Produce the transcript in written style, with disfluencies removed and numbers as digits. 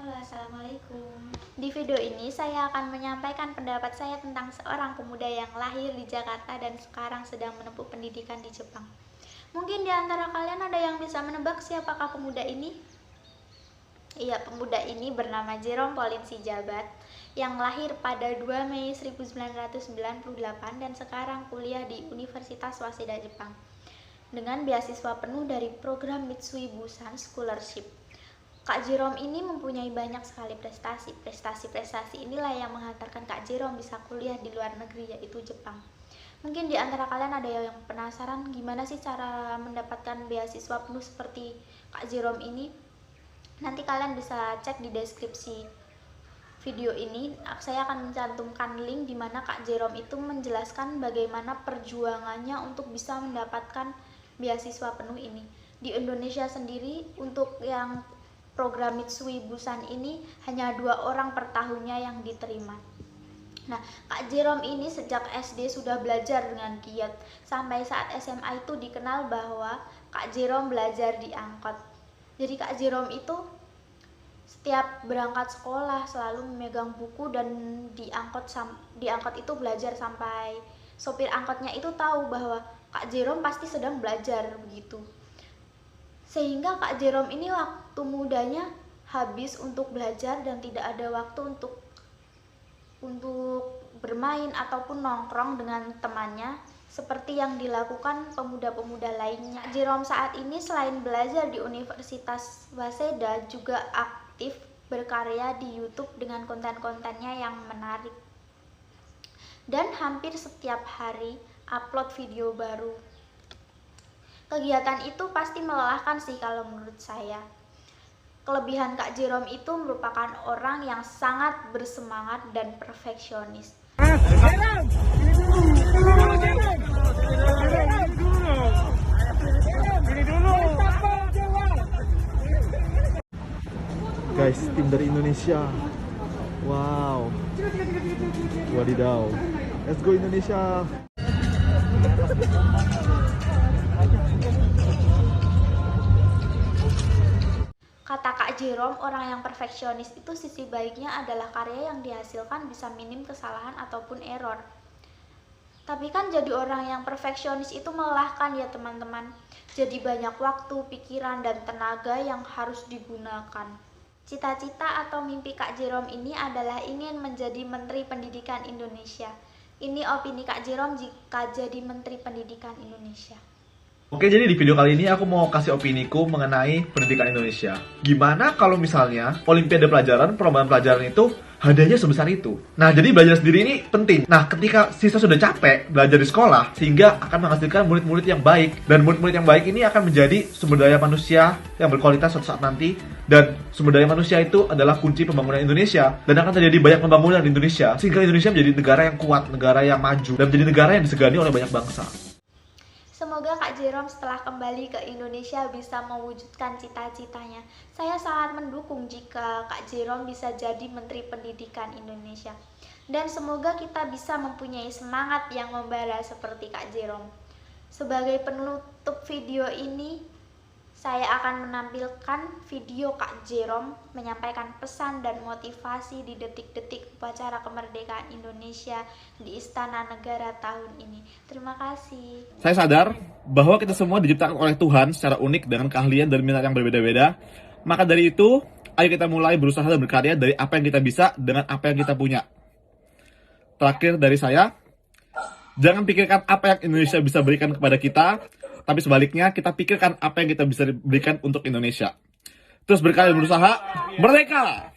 Halo, Assalamualaikum. Di video ini saya akan menyampaikan pendapat saya tentang seorang pemuda yang lahir di Jakarta dan sekarang sedang menempuh pendidikan di Jepang. Mungkin di antara kalian ada yang bisa menebak siapakah pemuda ini? Iya, pemuda ini bernama Jerome Pauline Sijabat yang lahir pada 2 Mei 1998 dan sekarang kuliah di Universitas Waseda Jepang dengan beasiswa penuh dari program Mitsui Bussan Scholarship. Kak Jerome ini mempunyai banyak sekali prestasi. Prestasi inilah yang menghantarkan Kak Jerome bisa kuliah di luar negeri, yaitu Jepang. Mungkin di antara kalian ada yang penasaran gimana sih cara mendapatkan beasiswa penuh seperti Kak Jerome ini? Nanti kalian bisa cek di deskripsi video ini. Saya akan mencantumkan link di mana Kak Jerome itu menjelaskan bagaimana perjuangannya untuk bisa mendapatkan beasiswa penuh ini. Di Indonesia sendiri untuk yang program Mitsui Bussan ini hanya 2 orang per tahunnya yang diterima. Nah, Kak Jerome ini sejak SD sudah belajar dengan giat. Sampai saat SMA itu dikenal bahwa Kak Jerome belajar di angkot. Jadi Kak Jerome itu setiap berangkat sekolah selalu memegang buku dan di angkot itu belajar sampai sopir angkotnya itu tahu bahwa Kak Jerome pasti sedang belajar begitu. Sehingga Kak Jerome ini waktu mudanya habis untuk belajar dan tidak ada waktu untuk bermain ataupun nongkrong dengan temannya seperti yang dilakukan pemuda-pemuda lainnya. Kak Jerome saat ini selain belajar di Universitas Waseda juga aktif berkarya di YouTube dengan konten-kontennya yang menarik. Dan hampir setiap hari upload video baru. Kegiatan itu pasti melelahkan sih kalau menurut saya. Kelebihan Kak Jerome itu merupakan orang yang sangat bersemangat dan perfeksionis. Guys, tim dari Indonesia. Wow. Wadidaw. Let's go Indonesia. Kata Kak Jerome, orang yang perfeksionis itu sisi baiknya adalah karya yang dihasilkan bisa minim kesalahan ataupun error. Tapi kan jadi orang yang perfeksionis itu melelahkan ya teman-teman. Jadi banyak waktu, pikiran, dan tenaga yang harus digunakan. Cita-cita atau mimpi Kak Jerome ini adalah ingin menjadi Menteri Pendidikan Indonesia. Ini opini Kak Jerome jika jadi Menteri Pendidikan Indonesia. Oke, jadi di video kali ini aku mau kasih opiniku mengenai pendidikan Indonesia. Gimana kalau misalnya Olimpiade pelajaran, perlombaan pelajaran itu hadiahnya sebesar itu? Nah, jadi belajar sendiri ini penting. Nah, ketika siswa sudah capek belajar di sekolah, sehingga akan menghasilkan murid-murid yang baik. Dan murid-murid yang baik ini akan menjadi sumber daya manusia yang berkualitas suatu saat nanti. Dan sumber daya manusia itu adalah kunci pembangunan Indonesia. Dan akan terjadi banyak pembangunan di Indonesia, sehingga Indonesia menjadi negara yang kuat, negara yang maju, dan menjadi negara yang disegani oleh banyak bangsa. Semoga Kak Jerome setelah kembali ke Indonesia bisa mewujudkan cita-citanya. Saya sangat mendukung jika Kak Jerome bisa jadi Menteri Pendidikan Indonesia. Dan semoga kita bisa mempunyai semangat yang membara seperti Kak Jerome. Sebagai penutup video ini, saya akan menampilkan video Kak Jerome menyampaikan pesan dan motivasi di detik-detik upacara kemerdekaan Indonesia di Istana Negara tahun ini. Terima kasih. Saya sadar bahwa kita semua diciptakan oleh Tuhan secara unik dengan keahlian dan minat yang berbeda-beda. Maka dari itu, ayo kita mulai berusaha dan berkarya dari apa yang kita bisa dengan apa yang kita punya. Terakhir dari saya, jangan pikirkan apa yang Indonesia bisa berikan kepada kita, tapi sebaliknya kita pikirkan apa yang kita bisa berikan untuk Indonesia. Terus berkarya dan berusaha, merdeka!